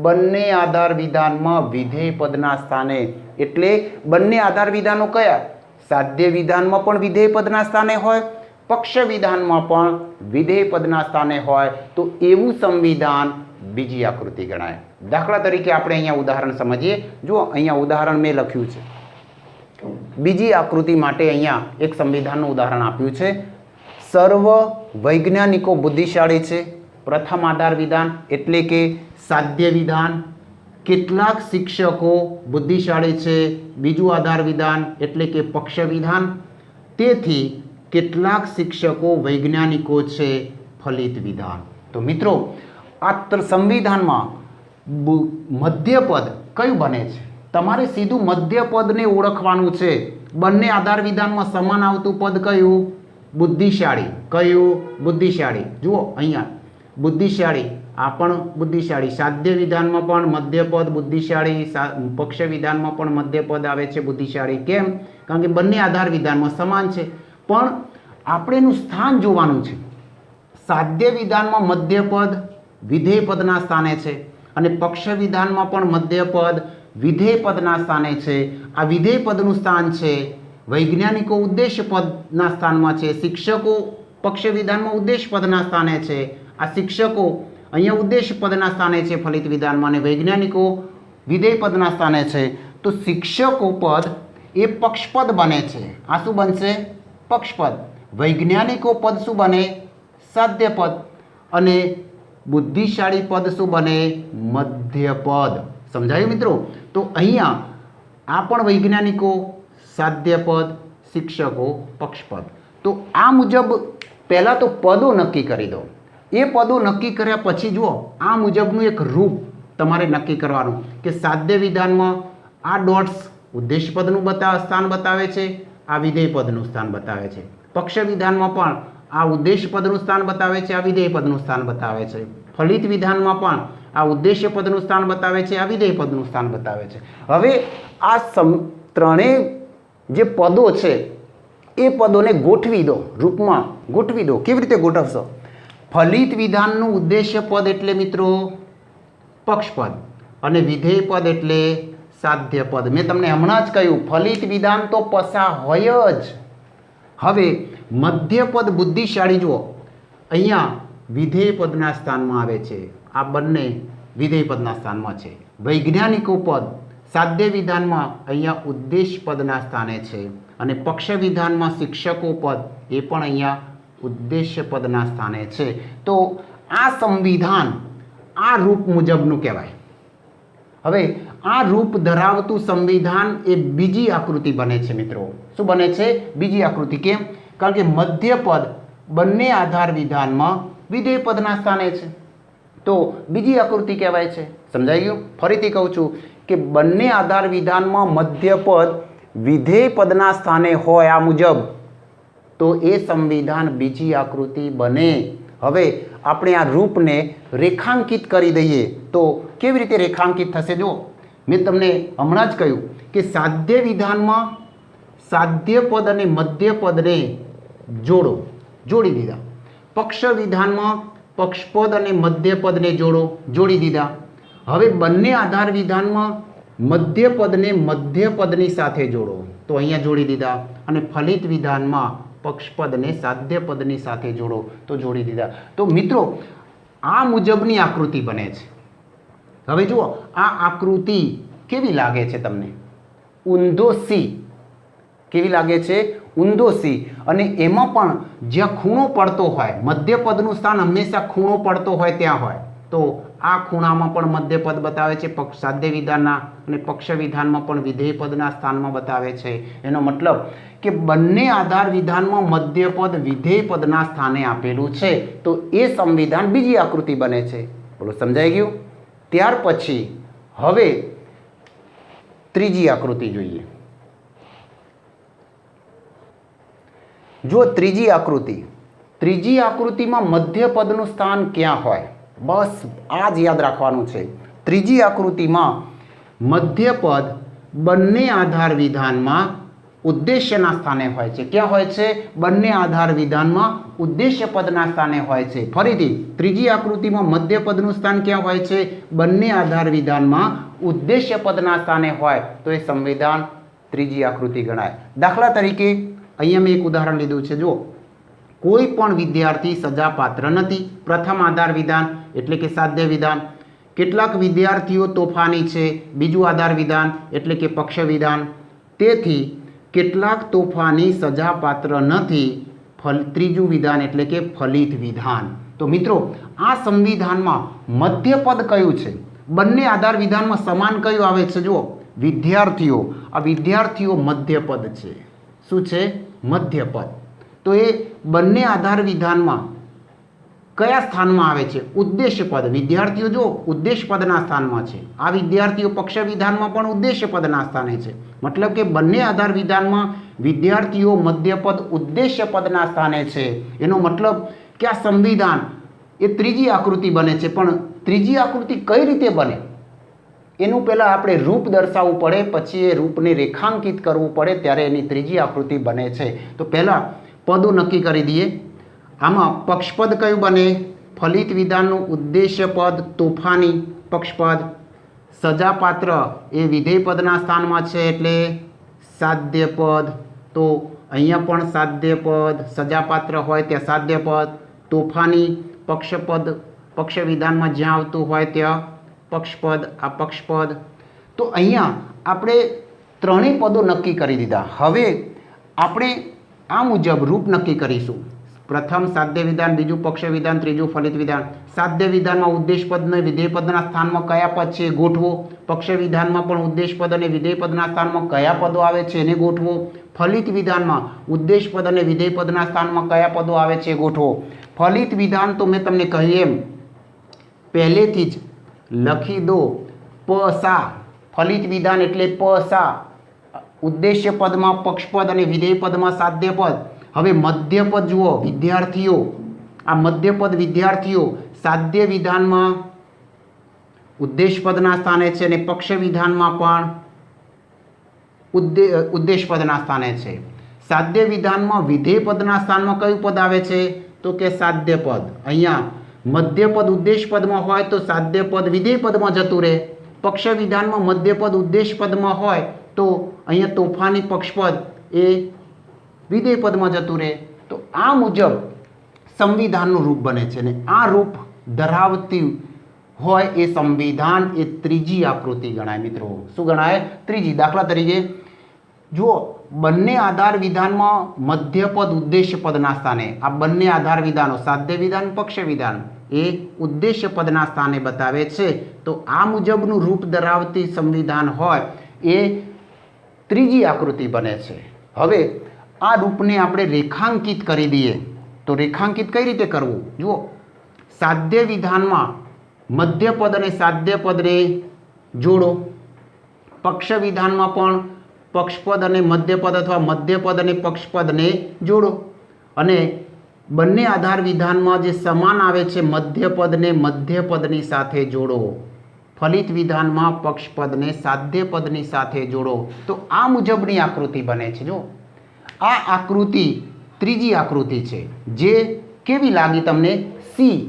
બંને આધાર વિધાનમાં વિધેય પદના સ્થાને. એટલે બંને આધાર વિધાનો કયા? સાધ્ય વિધાનમાં પણ વિધેય પદના સ્થાને હોય, પક્ષ વિધાનમાં પણ વિધેય પદના સ્થાને હોય તો એવું સંવિધાન બીજી આકૃતિ ગણાય. દાખલા તરીકે આપણે અહીંયા ઉદાહરણ સમજીએ. જો અહીંયા ઉદાહરણ મેં લખ્યું છે. બીજી આકૃતિ માટે અહીંયા એક સંવિધાનનું ઉદાહરણ આપ્યું છે. સર્વ વૈજ્ઞાનિકો બુદ્ધિશાળી છે. પ્રથમ આધાર વિધાન એટલે કે સાધ્ય વિધાન. કેટલાક શિક્ષકો બુદ્ધિશાળી છે. બીજું આધાર વિધાન એટલે કે પક્ષ વિધાન. તેથી કેટલાક શિક્ષકો વૈજ્ઞાનિકો છે. ફલિત વિધાન. તો મિત્રો આ સંવિધાનમાં મધ્યપદ કયું બને છે? તમારે સીધું મધ્યપદને ઓળખવાનું છે. બંને આધાર વિધાનમાં સમાન આવતું પદ કયું? બુદ્ધિશાળી. કયું? બુદ્ધિશાળી. જુઓ અહીંયા બુદ્ધિશાળી, આ પણ બુદ્ધિશાળી. સાધ્ય વિધાનમાં પણ મધ્યપદ બુદ્ધિશાળી, પક્ષ વિધાનમાં પણ મધ્યપદ આવે છે બુદ્ધિશાળી. કેમ? કારણ કે બંને આધાર વિધાનમાં સમાન છે. પણ આપણે એનું સ્થાન જોવાનું છે. સાધ્ય વિધાનમાં મધ્યપદ વિધેય પદના સ્થાને છે અને પક્ષ વિધાનમાં પણ મધ્યપદ વિધેય પદના સ્થાને છે. આ વિધેય પદનું સ્થાન છે. વૈજ્ઞાનિકો ઉદ્દેશ્ય પદના સ્થાનમાં છે. શિક્ષકો પક્ષ વિધાનમાં ઉદ્દેશ્ય પદના સ્થાને છે. આ શિક્ષકો અહીંયા ઉદ્દેશ્ય પદના સ્થાને છે ફલિત વિધાનમાં, અને વૈજ્ઞાનિકો વિધેય પદના સ્થાને છે. તો શિક્ષકો પદ એ પક્ષપદ બને છે. આ શું બનશે? પક્ષપદ. વૈજ્ઞાનિકો પદ શું બને? સાધ્ય પદ. અને બુદ્ધિશાળી પદ શું બને? મધ્યપદ. સમજાયું મિત્રો? તો અહીંયા આ પણ વૈજ્ઞાનિકો સાધ્ય પદ, શિક્ષકો પક્ષપદ. તો આ મુજબ પહેલાં તો પદો નક્કી કરી દો. એ પદો નક્કી કર્યા પછી જુઓ આ મુજબનું એક રૂપ તમારે નક્કી કરવાનું કે સાધ્ય વિધાનમાં આ ડોટ્સ ઉદ્દેશ પદનું સ્થાન બતાવે છે, આ વિધેય પદનું સ્થાન બતાવે છે. પક્ષ વિધાનમાં પણ આ ઉદ્દેશ પદનું સ્થાન બતાવે છે, આ વિધેય પદનું સ્થાન બતાવે છે. ફલિત વિધાનમાં પણ આ ઉદ્દેશ્ય પદનું સ્થાન બતાવે છે, આ વિધેય પદનું સ્થાન બતાવે છે. હવે આ ત્રણેય જે પદો છે એ પદોને ગોઠવી દો, રૂપમાં ગોઠવી દો. કેવી રીતે ગોઠવશો? ફલિત વિધાનનું ઉદ્દેશ્ય પદ એટલે મિત્રો પક્ષપદ અને વિધેય પદ એટલે સાધ્ય પદ. મેં તમને હમણાં જ કહ્યું ફલિત વિધાન તો પસા હોય જ. હવે મધ્યપદ બુદ્ધિશાળી જુઓ અહીંયા વિધેય પદના સ્થાનમાં આવે છે. આ બંને વિધેય પદના સ્થાનમાં છે. વૈજ્ઞાનિકો પદ સાધ્ય વિધાનમાં અહીંયા ઉદ્દેશ પદના સ્થાને છે અને પક્ષ વિધાનમાં શિક્ષકો પદ એ પણ અહીંયા ઉદ્દેશ્ય પદના સ્થાને છે. તો આ સંવિધાન આ રૂપ મુજબનું કહેવાય. હવે આ રૂપ ધરાવતું સંવિધાન એ બીજી આકૃતિ બને છે મિત્રો. શું બને છે? બીજી આકૃતિ. કેમ? કારણ કે મધ્યપદ બંને આધાર વિધાનમાં વિધેય પદના સ્થાને છે તો બીજી આકૃતિ કહેવાય છે. સમજાઈ ગયું? ફરીથી કહું છું કે બંને આધાર વિધાનમાં મધ્યપદ વિધેય પદના સ્થાને હોય આ મુજબ તો એ સંવિધાન બીજી આકૃતિ બને. હવે આપણે આ રૂપને રેખાંકિત કરી દઈએ તો કેવી રીતે રેખાંકિત થશે? જો મેં તમને હમણાં જ કહ્યું કે સાધ્ય વિધાનમાં સાધ્ય પદ અને મધ્યપદને જોડી દીધા. પક્ષ વિધાનમાં પક્ષપદ અને મધ્યપદને જોડી દીધા. હવે બંને આધાર વિધાનમાં મધ્યપદને મધ્યપદની સાથે જોડો તો અહીંયા જોડી દીધા, અને ફલિત વિધાનમાં પક્ષપદને સાધ્યપદની સાથે જોડો તો જોડી દીધા. તો મિત્રો આ મુજબની આકૃતિ બને છે. હવે જુઓ આ આકૃતિ કેવી લાગે છે તમને? ઊંધો સી કેવી લાગે છે? ઊંધો સી. અને એમાં પણ જ્યાં ખૂણો પડતો હોય, મધ્યપદનું સ્થાન હંમેશા ખૂણો પડતો હોય ત્યાં હોય, તો આ ખૂણામાં પણ મધ્યપદ બતાવે છે સાધ્ય વિધાનના, અને પક્ષ વિધાનમાં પણ વિધેય પદના સ્થાનમાં બતાવે છે. એનો મતલબ કે બંને આધાર વિધાનમાં મધ્યપદ વિધેય પદના સ્થાને આપેલું છે, તો એ સંવિધાન બીજી આકૃતિ બને છે. બોલો, સમજાઈ ગયું? ત્યાર પછી હવે ત્રીજી આકૃતિ જોઈએ. જો ત્રીજી આકૃતિમાં મધ્યપદનું સ્થાન ક્યાં હોય? બસ આ જ યાદ રાખવાનું છે. ત્રીજી આકૃતિમાં મધ્યપદ બંને આધાર વિધાનમાં ઉદ્દેશ્યના સ્થાને હોય છે. ક્યાં હોય છે? બંને આધાર વિધાનમાં ઉદ્દેશ્ય પદના સ્થાને હોય છે. ફરીથી ત્રીજી આકૃતિમાં મધ્યપદનું સ્થાન ક્યાં હોય છે? બંને આધાર વિધાનમાં ઉદ્દેશ્ય પદના સ્થાને હોય તો એ સંવિધાન ત્રીજી આકૃતિ ગણાય. દાખલા તરીકે અહીંયા મેં એક ઉદાહરણ લીધું છે. જો કોઈ પણ વિદ્યાર્થી સજાપાત્ર નથી, પ્રથમ આધાર વિધાન એટલે કે સાધ્ય વિધાન. કેટલાક વિદ્યાર્થીઓ તોફાની છે, બીજું આધાર વિધાન એટલે કે પક્ષ વિધાન. તેથી કેટલાક તોફાની સજાપાત્ર નથી, ત્રીજું વિધાન એટલે કે ફલિત વિધાન. તો મિત્રો આ સંવિધાનમાં મધ્યપદ કયું છે? બંને આધાર વિધાનમાં સમાન કયું આવે છે? જુઓ, વિદ્યાર્થીઓ. આ વિદ્યાર્થીઓ મધ્યપદ છે. શું છે? મધ્યપદ. તો એ બંને આધાર વિધાનમાં કયા સ્થાનમાં આવે છે? ઉદ્દેશ્ય પદ. વિદ્યાર્થીઓ જો ઉદ્દેશ્ય પદના સ્થાનમાં છે, આ વિદ્યાર્થીઓ પક્ષ વિધાનમાં પણ ઉદ્દેશ્ય પદના સ્થાને છે. મતલબ કે બંને આધાર વિધાનમાં વિદ્યાર્થીઓ મધ્યપદ ઉદ્દેશ્ય પદના સ્થાને છે. એનો મતલબ કે આ સંવિધાન એ ત્રીજી આકૃતિ બને છે. પણ ત્રીજી આકૃતિ કઈ રીતે બને એનું પહેલાં આપણે રૂપ દર્શાવવું પડે, પછી એ રૂપને રેખાંકિત કરવું પડે, ત્યારે એની ત્રીજી આકૃતિ બને છે. તો પહેલાં પદો નક્કી કરી દઈએ. આમાં પક્ષપદ કયું બને? ફલિત વિધાનનું ઉદ્દેશ્ય પદ તોફાની પક્ષપદ. સજાપાત્ર એ વિધેય પદના સ્થાનમાં છે એટલે સાધ્ય પદ. તો અહીંયા પણ સાધ્ય પદ, સજાપાત્ર હોય ત્યાં સાધ્ય પદ. તોફાની પક્ષપદ પક્ષ વિધાનમાં જ્યાં આવતું હોય ત્યાં પક્ષપદ, આ પક્ષપદ. તો અહીંયા આપણે ત્રણેય પદો નક્કી કરી દીધા. હવે આપણે આ મુજબ રૂપ નક્કી કરીશું. પ્રથમ સાધ્ય વિધાન, બીજું પક્ષ વિધાન, ત્રીજું ફલિત વિધાન. સાધ્ય વિધાનમાં ઉદ્દેશ પદ અને વિધેય પદના સ્થાનમાં કયા પદ છે ગોઠવો. પક્ષ વિધાનમાં પણ ઉદ્દેશ પદ અને વિધેય પદના સ્થાનમાં કયા પદો આવે છે એને ગોઠવો. ફલિત વિધાનમાં ઉદ્દેશ પદ અને વિધેય પદના સ્થાનમાં કયા પદો આવે છે ગોઠવો. ફલિત વિધાન તો મેં તમને કહ્યું એમ પહેલેથી જ લખી દો. પ સા ફલિત વિધાન એટલે પ સા. ઉદ્દેશ્ય પદમાં પક્ષપદ અને વિધેય પદમાં સાધ્ય પદ. હવે મધ્યપદ જુઓ, વિદ્યાર્થીઓ. આ મધ્યપદ વિદ્યાર્થીઓ સાધ્ય વિધાનમાં ઉદ્દેશ પદના સ્થાને છે અને પક્ષ વિધાનમાં પણ ઉદ્દેશ પદના સ્થાને છે. સાધ્ય વિધાનમાં વિધેય પદના સ્થાનમાં કયું પદ આવે છે? તો કે સાધ્ય પદ. અહીંયા મધ્યપદ ઉદ્દેશ પદમાં હોય તો સાધ્ય પદ વિધેય પદમાં જતું રહે. પક્ષ વિધાનમાં મધ્યપદ ઉદ્દેશ પદમાં હોય તો અહીંયા તોફાની પક્ષપદ એ વિધેય પદમાં જતું રહે. તો આ મુજબ સંવિધાનનું રૂપ બને છે. અને આ રૂપ ધરાવતી હોય એ સંવિધાન એ ત્રીજી આકૃતિ ગણાય. મિત્રો શું ગણાય? ત્રીજી. દાખલા તરીકે જુઓ, બંને આધાર વિધાનમાં મધ્યપદ ઉદ્દેશ્ય પદના સ્થાને. આ બંને આધાર વિધાનો સાધ્ય વિધાન, પક્ષ વિધાન એ ઉદ્દેશ્ય પદના સ્થાને બતાવે છે. તો આ મુજબનું રૂપ ધરાવતી સંવિધાન હોય એ ત્રીજી આકૃતિ બને છે. હવે આ રૂપને આપણે રેખાંકિત કરી દઈએ. તો રેખાંકિત કઈ રીતે કરવું? જુઓ, સાધ્ય વિધાનમાં મધ્યપદ અને સાધ્ય પદને જોડો. પક્ષ વિધાનમાં પણ પક્ષપદ અને મધ્યપદ અથવા મધ્યપદ અને પક્ષપદને જોડો. અને બંને આધાર વિધાનમાં જે સમાન આવે છે મધ્યપદને મધ્યપદની સાથે જોડો. ફલિત વિધાનમાં પક્ષપદને સાધ્યપદની સાથે જોડો. તો આ મુજબની આકૃતિ બને છે. જો આ આકૃતિ ત્રીજી આકૃતિ છે. જે કેવી લાગી તમને? સી,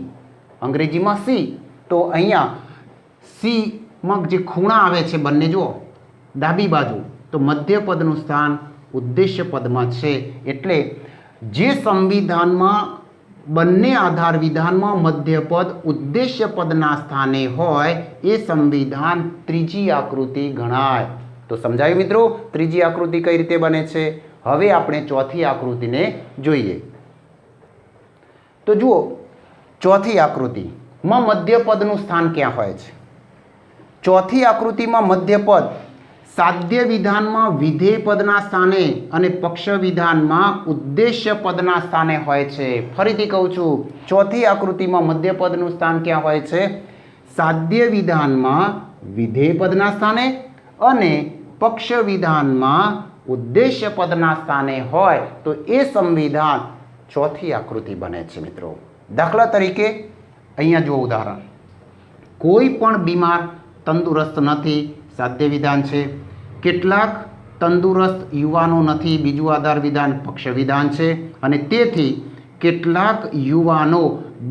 અંગ્રેજીમાં સી. તો અહીંયા સીમાં જે ખૂણા આવે છે બંને જુઓ ડાબી બાજુ, તો મધ્ય પદનું સ્થાન ઉદ્દેશ્ય પદમાં છે. એટલે જે સંવિધાનમાં બંને આધાર વિધાનમાં મધ્ય પદ ઉદ્દેશ્ય પદના સ્થાને હોય એ સંવિધાન ત્રીજી આકૃતિ ગણાય. તો સમજાયું મિત્રો ત્રીજી આકૃતિ કઈ રીતે બને છે? હવે આપણે ચોથી આકૃતિને જોઈએ. તો જુઓ ચોથી આકૃતિમાં મધ્યપદનું સ્થાન ક્યાં હોય છે? ચોથી આકૃતિમાં મધ્યપદ સાધ્ય વિધાનમાં વિધેય પદના સ્થાને અને પક્ષ વિધાનમાં ઉદ્દેશ્ય પદના સ્થાને હોય છે. ફરીથી કહું છું, ચોથી આકૃતિમાં મધ્યપદનું સ્થાન ક્યાં હોય છે? સાધ્ય વિધાનમાં વિધેય પદના સ્થાને અને પક્ષ વિધાનમાં ઉદ્દેશ્ય પદના સ્થાને હોય તો એ સંવિધાન ચોથી આકૃતિ બને છે. મિત્રો દાખલા તરીકે અહીંયા જો ઉદાહરણ, કોઈ પણ બીમાર તંદુરસ્ત નથી, સાધ્ય વિધાન છે. કેટલાક તંદુરસ્ત યુવાનો નથી, બીજું આધાર વિધાન પક્ષ વિધાન છે. અને તેથી કેટલાક યુવાનો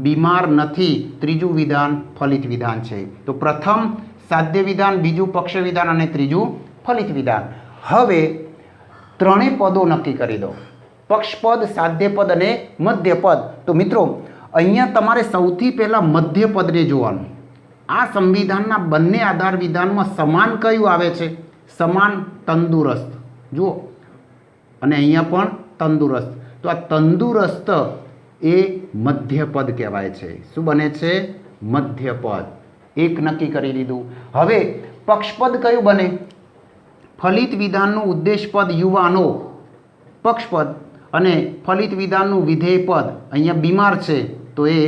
બીમાર નથી, ત્રીજું વિધાન ફલિત વિધાન છે. તો પ્રથમ સાધ્ય વિધાન, બીજું પક્ષ વિધાન અને ત્રીજું ફલિત વિધાન. હવે ત્રણેય પદો નક્કી કરી દો, પક્ષપદ, સાધ્યપદ અને મધ્યપદ. તો મિત્રો અહીંયા તમારે સૌથી પહેલાં મધ્યપદને જોવાનું. આ સંવિધાનના બંને આધાર વિધાનમાં સમાન કયું આવે છે? સમાન તંદુરસ્ત જુઓ, અને અહીંયા પણ તંદુરસ્ત. તો આ તંદુરસ્ત એ મધ્યપદ કહેવાય છે. શું બને છે? મધ્યપદ. એક નક્કી કરી લીધું. હવે પક્ષપદ કયું બને? ફલિત વિધાનનું ઉદ્દેશ પદ યુવાનો પક્ષપદ અને ફલિત વિધાનનું વિધેય પદ અહીંયા બીમાર છે તો એ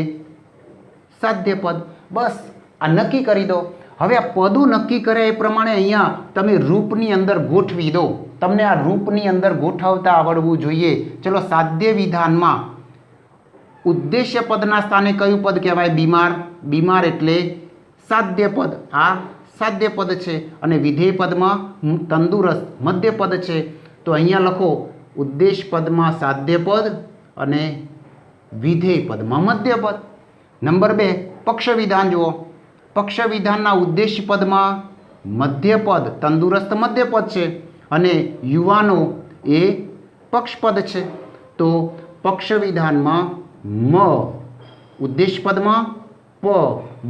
સાધ્યપદ. બસ આ નક્કી કરી દો. હવે આ પદો નક્કી કર્યા એ પ્રમાણે અહીંયા તમે રૂપની અંદર ગોઠવી દો. તમને આ રૂપની અંદર ગોઠવતા આવડવું જોઈએ. ચલો, સાધ્ય વિધાનમાં ઉદ્દેશ્ય પદના સ્થાને કયું પદ કહેવાય? બીમાર. બીમાર એટલે સાધ્યપદ, આ સાધ્યપદ છે. અને વિધેય પદમાં તંદુરસ્ત મધ્યપદ છે. તો અહીંયા લખો ઉદ્દેશ પદમાં સાધ્યપદ અને વિધેય પદમાં મધ્યપદ. નંબર 2 પક્ષ વિધાન જુઓ. પક્ષ વિધાનના ઉદ્દેશ પદમાં મધ્યપદ તંદુરસ્ત મધ્યપદ છે અને યુવાનો એ પક્ષપદ છે. તો પક્ષ વિધાનમાં મ, ઉદ્દેશ પદમાં પ,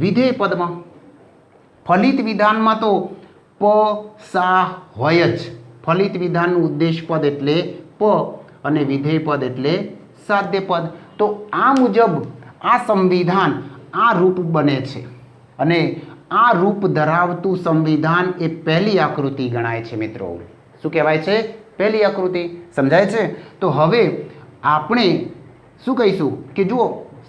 વિધેય પદમાં. ફલિત વિધાનમાં તો પ સા હોય જ. ફલિત વિધાનનું ઉદ્દેશ પદ એટલે પ અને વિધેય પદ એટલે સાધ્યપદ. તો આ મુજબ આ સંવિધાન આ રૂપ બને છે અને આ રૂપ ધરાવતું સંવિધાન એ પહેલી આકૃતિ ગણાય છે. મિત્રો શું કહેવાય છે? પહેલી આકૃતિ. સમજાય છે? તો હવે આપણે શું કહીશું કે જુઓ,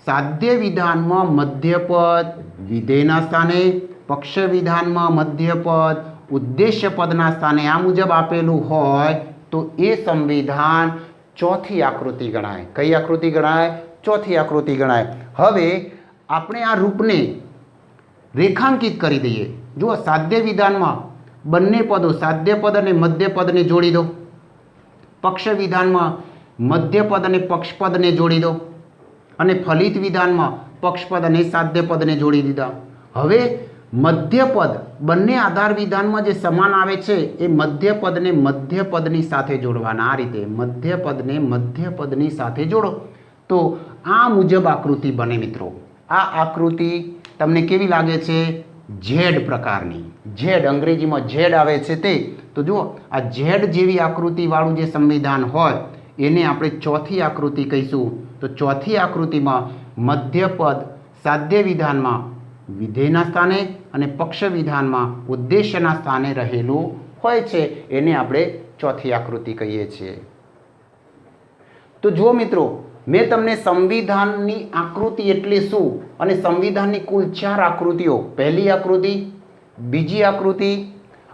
સાધ્ય વિધાનમાં મધ્યપદ વિધેયના સ્થાને, પક્ષ વિધાનમાં મધ્યપદ ઉદ્દેશ્ય પદના સ્થાને આ મુજબ આપેલું હોય તો એ સંવિધાન ચોથી આકૃતિ ગણાય. કઈ આકૃતિ ગણાય? ચોથી આકૃતિ ગણાય. હવે આપણે આ રૂપને રેખાંકિત કરી દઈએ. જુઓ, સાધ્ય વિધાનમાં બંને પદો સાધ્યપદ અને મધ્યપદને જોડી દો. પક્ષ વિધાનમાં મધ્યપદ અને પક્ષપદને જોડી દો. અને ફલિત વિધાનમાં પક્ષપદ અને સાધ્યપદને જોડી દીધા. હવે મધ્યપદ બંને આધાર વિધાનમાં જે સમાન આવે છે એ મધ્યપદને મધ્યપદની સાથે જોડવાના. આ રીતે મધ્યપદને મધ્યપદની સાથે જોડો તો આ મુજબ આકૃતિ બને. મિત્રો આ આકૃતિ તમને કેવી લાગે છે? ઝેડ પ્રકારની. ઝેડ અંગ્રેજીમાં ઝેડ આવે છે તે. તો જુઓ, આ ઝેડ જેવી આકૃતિવાળું જે સંવિધાન હોય એને આપણે ચોથી આકૃતિ કહીશું. તો ચોથી આકૃતિમાં મધ્યપદ સાધ્ય વિધાનમાં વિધેયના સ્થાને અને પક્ષ વિધાનમાં ઉદ્દેશ્યના સ્થાને રહેલું હોય છે. એને આપણે ચોથી આકૃતિ કહીએ છીએ. તો જુઓ મિત્રો, મેં તમને સંવિધાનની આકૃતિ એટલે શું અને સંવિધાનની કુલ 4 આકૃતિઓ, પહેલી આકૃતિ, બીજી આકૃતિ,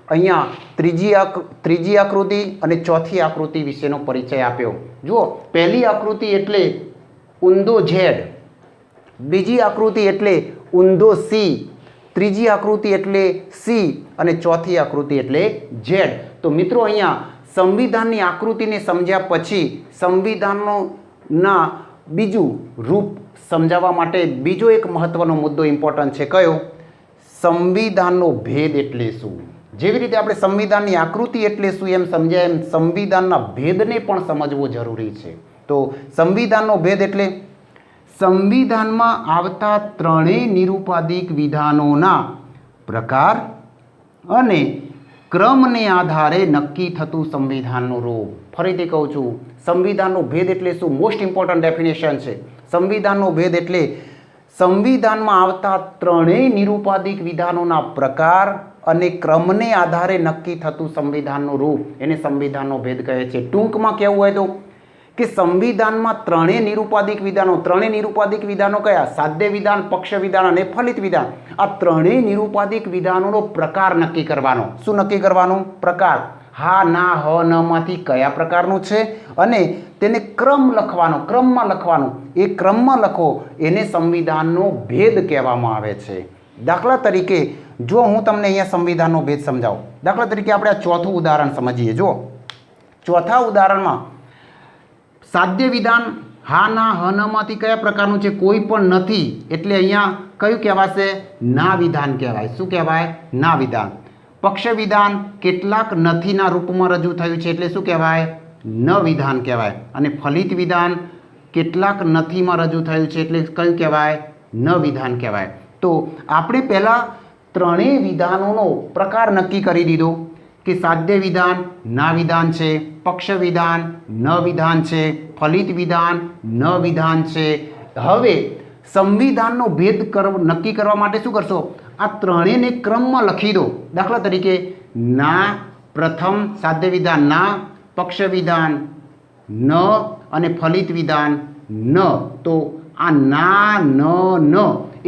અહીંયા ત્રીજી આકૃતિ અને ચોથી આકૃતિ વિશેનો પરિચય આપ્યો. જુઓ, પહેલી આકૃતિ એટલે ઊંધો ઝેડ, બીજી આકૃતિ એટલે ઊંધો સી, ત્રીજી આકૃતિ એટલે સી અને ચોથી આકૃતિ એટલે ઝેડ. તો મિત્રો અહીંયા સંવિધાનની આકૃતિને સમજ્યા પછી સંવિધાનના બીજું રૂપ સમજાવવા માટે બીજો એક મહત્વનો મુદ્દો ઇમ્પોર્ટન્ટ છે. કયો? સંવિધાનનો ભેદ એટલે શું? જેવી રીતે આપણે સંવિધાનની આકૃતિ એટલે શું એમ સમજાય એમ સંવિધાનના ભેદને પણ સમજવો જરૂરી છે. તો સંવિધાનનો ભેદ એટલે સંવિધાનમાં આવતા ત્રણેય નિરુપાધિક વિધાનોના પ્રકાર અને ક્રમને આધારે નક્કી થતું સંવિધાનનું રૂપ. ફરીથી કહું છું, સંવિધાનનો ભેદ એટલે શું? મોસ્ટ ઇમ્પોર્ટન્ટ ડેફિનેશન છે. સંવિધાનનો ભેદ એટલે સંવિધાનમાં આવતા ત્રણેય નિરુપાધિક વિધાનોના પ્રકાર અને ક્રમને આધારે નક્કી થતું સંવિધાનનું રૂપ, એને સંવિધાનનો ભેદ કહે છે. ટૂંકમાં કહેવું હોય તો કે સંવિધાનમાં ત્રણેય નિરુપાધિક વિધાનો કયા? સાધ્ય વિધાન, પક્ષ વિધાન અને ફલિત વિધાન. આ ત્રણેય નિરુપાધિક વિધાનોનો પ્રકાર નક્કી કરવાનો. શું નક્કી કરવાનું? પ્રકાર. હા, ના, હ, ન માંથી કયા પ્રકારનું છે અને તેને ક્રમમાં લખવાનું. એ ક્રમમાં લખો એને સંવિધાનનો ભેદ કહેવામાં આવે છે. દાખલા તરીકે જો હું તમને અહીંયા સંવિધાનનો ભેદ સમજાવું, દાખલા તરીકે આપણે આ ચોથું ઉદાહરણ સમજીએ. જો ચોથા ઉદાહરણમાં સાધ્ય વિધાન હા, ના, હ, ન માંથી કયા પ્રકારનું છે? કોઈ પણ નથી, એટલે અહીંયા કયું કહેવાશે? ના વિધાન કહેવાય. શું કહેવાય? ના વિધાન. પક્ષ વિધાન કેટલાક નથીના રૂપમાં રજૂ થયું છે, એટલે શું કહેવાય? ન વિધાન કહેવાય. અને ફલિત વિધાન કેટલાક નથીમાં રજૂ થયું છે, એટલે કયું કહેવાય? ન વિધાન કહેવાય. તો આપણે પહેલાં ત્રણેય વિધાનોનો પ્રકાર નક્કી કરી દીધો કે સાધ્ય વિધાન ના વિધાન છે, પક્ષ વિધાન ન વિધાન છે, ફલિત વિધાન ન વિધાન છે. હવે સંવિધાનનો ભેદ નક્કી કરવા માટે શું કરશો? આ ત્રણેયને ક્રમમાં લખી દો. દાખલા તરીકે ના પ્રથમ સાધ્ય વિધાન ના, પક્ષ વિધાન ન અને ફલિત વિધાન ન. તો આ ના, ન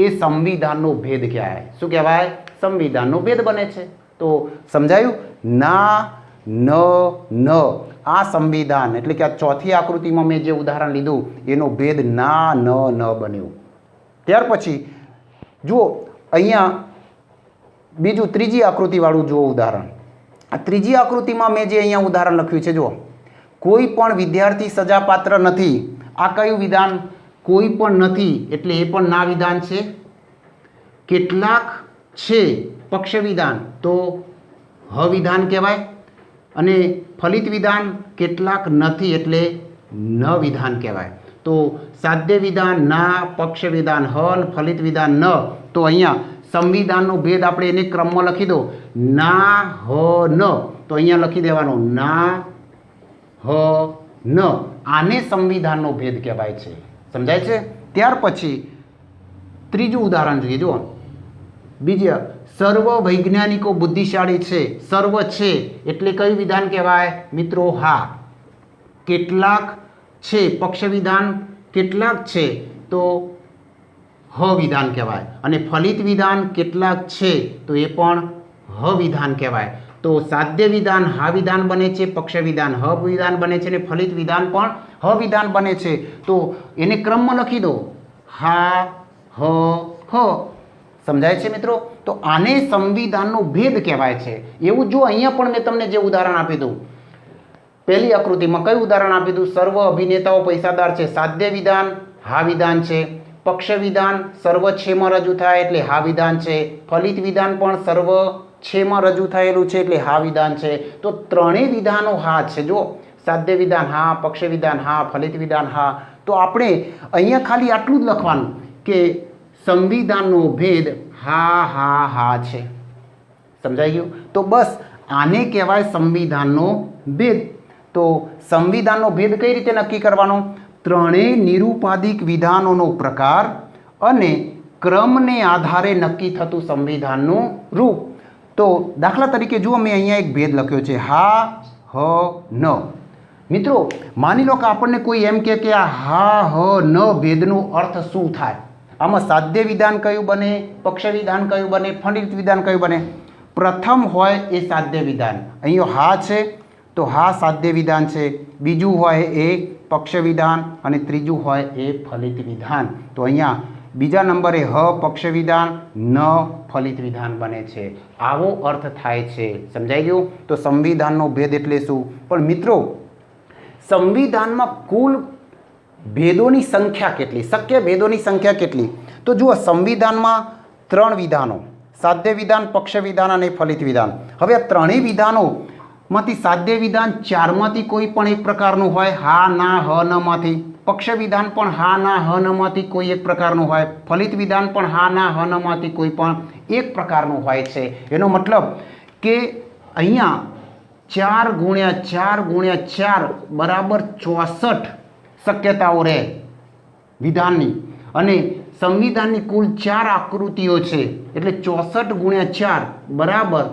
એ સંવિધાનનો ભેદ કહેવાય. શું કહેવાય? સંવિધાનનો ભેદ બને છે. તો સમજાયું? ના, ન આ સંવિધાન એટલે કે આ ચોથી આકૃતિમાં મેં જે ઉદાહરણ લીધું એનો ભેદ ના, ન બન્યો. ત્યાર પછી જુઓ અહીંયા બીજું ત્રીજી આકૃતિવાળું જુઓ ઉદાહરણ. આ ત્રીજી આકૃતિમાં મેં જે અહીંયા ઉદાહરણ લખ્યું છે, જુઓ કોઈ પણ વિદ્યાર્થી સજાપાત્ર નથી. આ કયું વિધાન? કોઈ પણ નથી, એટલે એ પણ ના વિધાન છે. કેટલાક છે, પક્ષ વિધાન, તો હ વિધાન કહેવાય. અને ફલિત વિધાન કેટલાક નથી, એટલે ન વિધાન કહેવાય. તો સાધ્ય વિધાન ના, પક્ષ વિધાન હ, ફલિત વિધાન ન. તો અહીંયા સંવિધાનનો ભેદ આપણે એને ક્રમમાં લખી દો. ના, હ, ન. તો અહીંયા લખી દેવાનો ના, હ, ન. આને સંવિધાનનો ભેદ કહેવાય છે. સમજાય છે? ત્યાર પછી ત્રીજું ઉદાહરણ જોઈએ. જુઓ બીજા, સર્વ વૈજ્ઞાનિકો બુદ્ધિશાળી છે. સર્વ છે એટલે કયું વિધાન કહેવાય? મિત્રો હા. કેટલાક છે, પક્ષ વિધાન કેટલાક છે, તો હ વિધાન કહેવાય. અને ફલિત વિધાન કેટલાક છે, તો એ પણ હ વિધાન કહેવાય. તો સાધ્ય વિધાન હા વિધાન બને છે, પક્ષ વિધાન હ વિધાન બને છે, અને ફલિત વિધાન પણ હ વિધાન બને છે. તો એને ક્રમમાં લખી દો. હા, હ. સમજાય છે મિત્રો? તો આને સંવિધાનનો ભેદ કહેવાય છે. એવું જો અહીંયા પણ મેં તમને જે ઉદાહરણ આપી દઉં, પહેલી આકૃતિમાં કયું ઉદાહરણ આપી દઉં? સર્વ અભિનેતાઓ પૈસાદાર છે. સાધ્ય વિધાન હા વિધાન છે. પક્ષ વિધાન સર્વ છેમાં રજૂ થાય એટલે હા વિધાન છે. ફલિત વિધાન પણ સર્વ છેમાં રજૂ થયેલું છે એટલે હા વિધાન છે. તો ત્રણેય વિધાનો હા છે. જો સાધ્ય વિધાન હા, પક્ષ વિધાન હા, ફલિત વિધાન હા. તો આપણે અહીંયા ખાલી આટલું જ લખવાનું કે સંવિધાનનો ભેદ હા છે. સમજાઈ ગયું? તો બસ આને કહેવાય સંવિધાનનો ભેદ. તો સંવિધાનનો ભેદ કઈ રીતે નક્કી કરવાનો? ત્રણેય નિરુપાધિક વિધાનોનો પ્રકાર અને ક્રમને આધારે નક્કી થતું સંવિધાનનું રૂપ. તો દાખલા તરીકે જુઓ મેં અહીંયા એક ભેદ લખ્યો છે, હા, હ, ન. મિત્રો માની લો કે આપણને કોઈ એમ કે આ હા, હ, ન ભેદનો અર્થ શું થાય? આમાં સાધ્ય વિધાન કયું બને, પક્ષ વિધાન કયું બને, ફલિત વિધાન કયું બને? પ્રથમ હોય એ સાધ્ય વિધાન. અહીંયા હા છે તો હા સાધ્ય વિધાન છે. બીજું હોય એ પક્ષ વિધાન અને ત્રીજું હોય એ ફલિત વિધાન. તો અહીંયા બીજા નંબરે હ પક્ષ વિધાન, ન ફલિત વિધાન બને છે. આવો અર્થ થાય છે. સમજાઈ ગયું? તો સંવિધાનનો ભેદ એટલે શું? પણ મિત્રો સંવિધાનમાં કુલ ભેદોની સંખ્યા કેટલી? શક્ય ભેદોની સંખ્યા કેટલી? તો જુઓ સંવિધાનમાં 3 વિધાનો, સાધ્ય વિધાન, પક્ષ વિધાન અને ફલિત વિધાન. હવે આ ત્રણેય વિધાનોમાંથી સાધ્ય વિધાન ચારમાંથી કોઈ પણ એક પ્રકારનું હોય, હા, ના, હ, ન માંથી. પક્ષ વિધાન પણ હા, ના, હ, ન માંથી કોઈ એક પ્રકારનું હોય. ફલિત વિધાન પણ હા, ના, હ, ન માંથી કોઈ પણ એક પ્રકારનું હોય છે. એનો મતલબ કે અહીંયા 4 ગુણ્યા 4 ગુણ્યા 4 બરાબર 64 શક્યતાઓ રહે વિધાનની, અને સંવિધાનની કુલ 4 આકૃતિઓ છે, એટલે 64 ગુણ્યા 4 બરાબર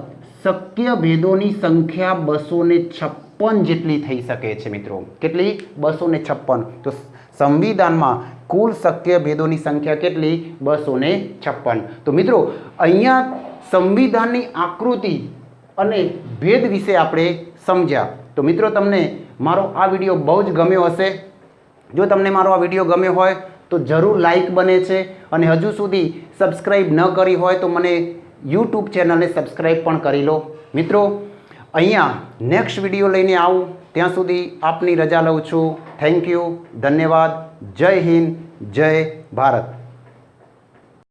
શક્ય ભેદોની સંખ્યા 256 જેટલી થઈ શકે છે મિત્રો. કેટલી? 256. તો સંવિધાનમાં કુલ શક્ય ભેદોની સંખ્યા કેટલી? 256. તો મિત્રો અહીંયા સંવિધાનની આકૃતિ અને ભેદ વિશે આપણે સમજ્યા. તો મિત્રો તમને મારો આ વિડીયો બહુ જ ગમ્યો હશે. જો તમને મારો આ વિડીયો ગમ્યો હોય તો જરૂર લાઈક બને છે, અને હજુ સુધી સબસ્ક્રાઈબ ન કરી હોય તો મને યુટ્યુબ ચેનલને સબસ્ક્રાઈબ પણ કરી લો. મિત્રો અહીંયા નેક્સ્ટ વિડીયો લઈને આવું, ત્યાં સુધી આપની રજા લઉં છું. થેન્ક યુ, ધન્યવાદ. જય હિન્દ, જય ભારત.